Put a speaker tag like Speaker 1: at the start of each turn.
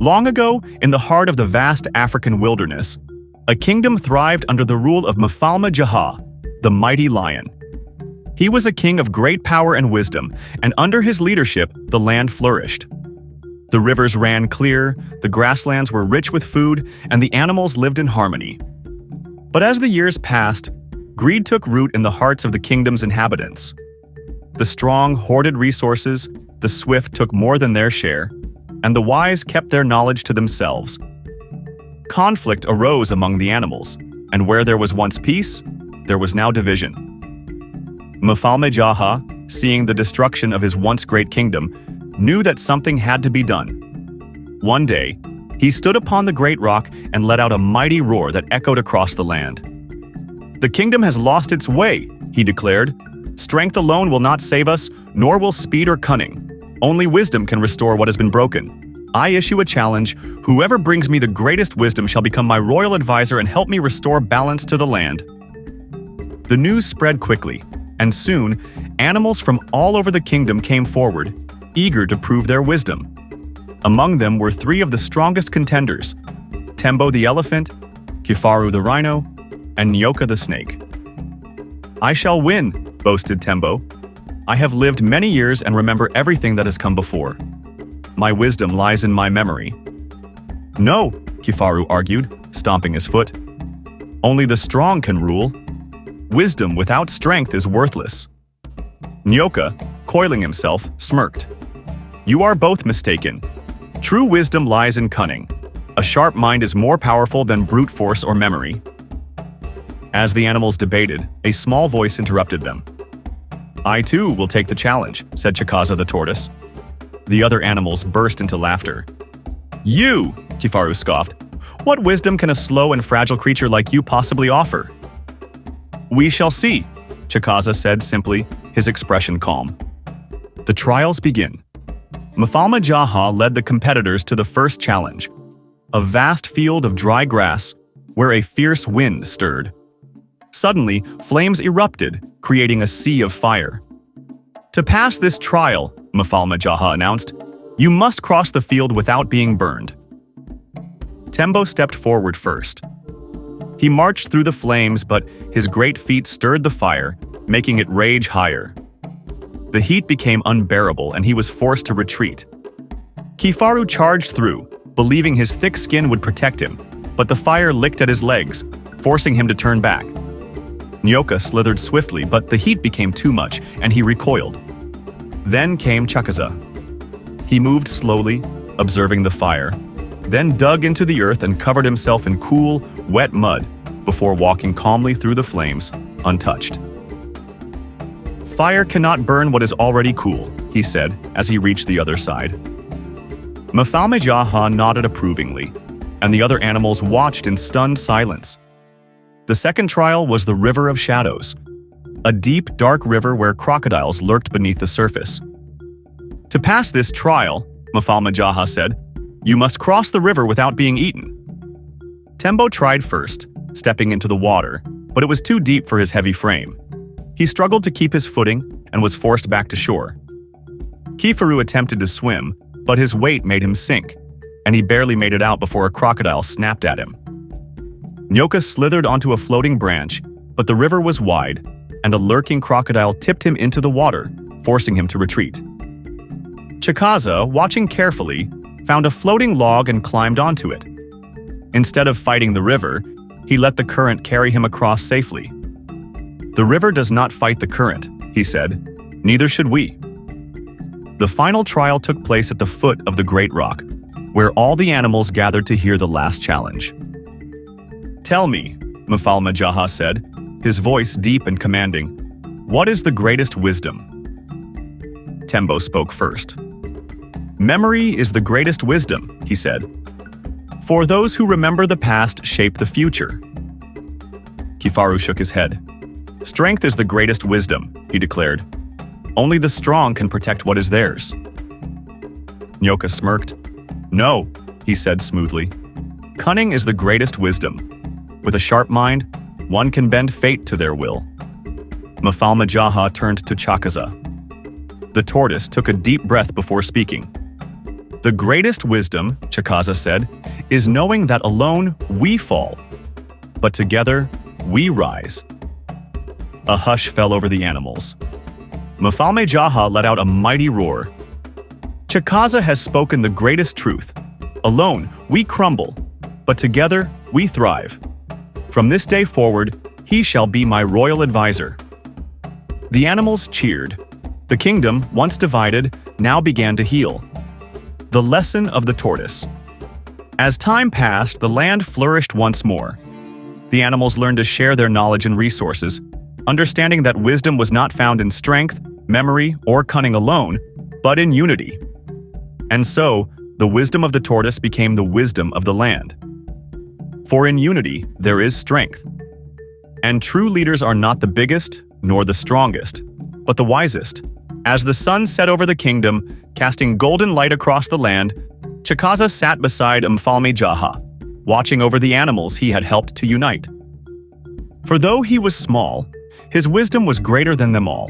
Speaker 1: Long ago, in the heart of the vast African wilderness, a kingdom thrived under the rule of Mfalme Jaha, the mighty lion. He was a king of great power and wisdom, and under his leadership, the land flourished. The rivers ran clear, the grasslands were rich with food, and the animals lived in harmony. But as the years passed, greed took root in the hearts of the kingdom's inhabitants. The strong hoarded resources, the swift took more than their share, and the wise kept their knowledge to themselves. Conflict arose among the animals, and where there was once peace, there was now division. Mfalme Jaha, seeing the destruction of his once great kingdom, knew that something had to be done. One day, he stood upon the great rock and let out a mighty roar that echoed across the land. "The kingdom has lost its way," he declared. "Strength alone will not save us, nor will speed or cunning. Only wisdom can restore what has been broken. I issue a challenge. Whoever brings me the greatest wisdom shall become my royal advisor and help me restore balance to the land." The news spread quickly, and soon, animals from all over the kingdom came forward, eager to prove their wisdom. Among them were three of the strongest contenders: Tembo the elephant, Kifaru the rhino, and Nyoka the snake. "I shall win," boasted Tembo. "I have lived many years and remember everything that has come before. My wisdom lies in my memory." "No," Kifaru argued, stomping his foot. "Only the strong can rule. Wisdom without strength is worthless." Nyoka, coiling himself, smirked. "You are both mistaken. True wisdom lies in cunning. A sharp mind is more powerful than brute force or memory." As the animals debated, a small voice interrupted them. "I too will take the challenge," said Chakaza the tortoise. The other animals burst into laughter. "You!" Kifaru scoffed. "What wisdom can a slow and fragile creature like you possibly offer?" "We shall see," Chakaza said simply, his expression calm. The trials begin. Mfalme Jaha led the competitors to the first challenge, a vast field of dry grass where a fierce wind stirred. Suddenly, flames erupted, creating a sea of fire. "To pass this trial," Mfalme Jaha announced, "you must cross the field without being burned." Tembo stepped forward first. He marched through the flames, but his great feet stirred the fire, making it rage higher. The heat became unbearable and he was forced to retreat. Kifaru charged through, believing his thick skin would protect him, but the fire licked at his legs, forcing him to turn back. Nyoka slithered swiftly, but the heat became too much, and he recoiled. Then came Chakaza. He moved slowly, observing the fire, then dug into the earth and covered himself in cool, wet mud before walking calmly through the flames, untouched. "Fire cannot burn what is already cool," he said as he reached the other side. Mfalme Jaha nodded approvingly, and the other animals watched in stunned silence. The second trial was the River of Shadows, a deep, dark river where crocodiles lurked beneath the surface. "To pass this trial," Mfalme Jaha said, "you must cross the river without being eaten." Tembo tried first, stepping into the water, but it was too deep for his heavy frame. He struggled to keep his footing and was forced back to shore. Kifaru attempted to swim, but his weight made him sink, and he barely made it out before a crocodile snapped at him. Nyoka slithered onto a floating branch, but the river was wide, and a lurking crocodile tipped him into the water, forcing him to retreat. Chakaza, watching carefully, found a floating log and climbed onto it. Instead of fighting the river, he let the current carry him across safely. "The river does not fight the current," he said. "Neither should we." The final trial took place at the foot of the Great Rock, where all the animals gathered to hear the last challenge. "Tell me," Mfalme Jaha said, his voice deep and commanding, "what is the greatest wisdom?" Tembo spoke first. "Memory is the greatest wisdom," he said. "For those who remember the past shape the future." Kifaru shook his head. "Strength is the greatest wisdom," he declared. "Only the strong can protect what is theirs." Nyoka smirked. "No," he said smoothly. "Cunning is the greatest wisdom. With a sharp mind, one can bend fate to their will." Mfalme Jaha turned to Chakaza. The tortoise took a deep breath before speaking. The greatest wisdom, Chakaza said, is knowing that alone we fall, but together we rise. A hush fell over the animals. Mfalme Jaha let out a mighty roar. Chakaza has spoken the greatest truth. Alone we crumble, but together we thrive. From this day forward, he shall be my royal advisor. The animals cheered. The kingdom, once divided, now began to heal. The lesson of the tortoise. As time passed, the land flourished once more. The animals learned to share their knowledge and resources, understanding that wisdom was not found in strength, memory, or cunning alone, but in unity. And so, the wisdom of the tortoise became the wisdom of the land. For in unity there is strength. And true leaders are not the biggest nor the strongest, but the wisest. As the sun set over the kingdom, casting golden light across the land, Chakaza sat beside Mfalme Jaha, watching over the animals he had helped to unite. For though he was small, his wisdom was greater than them all.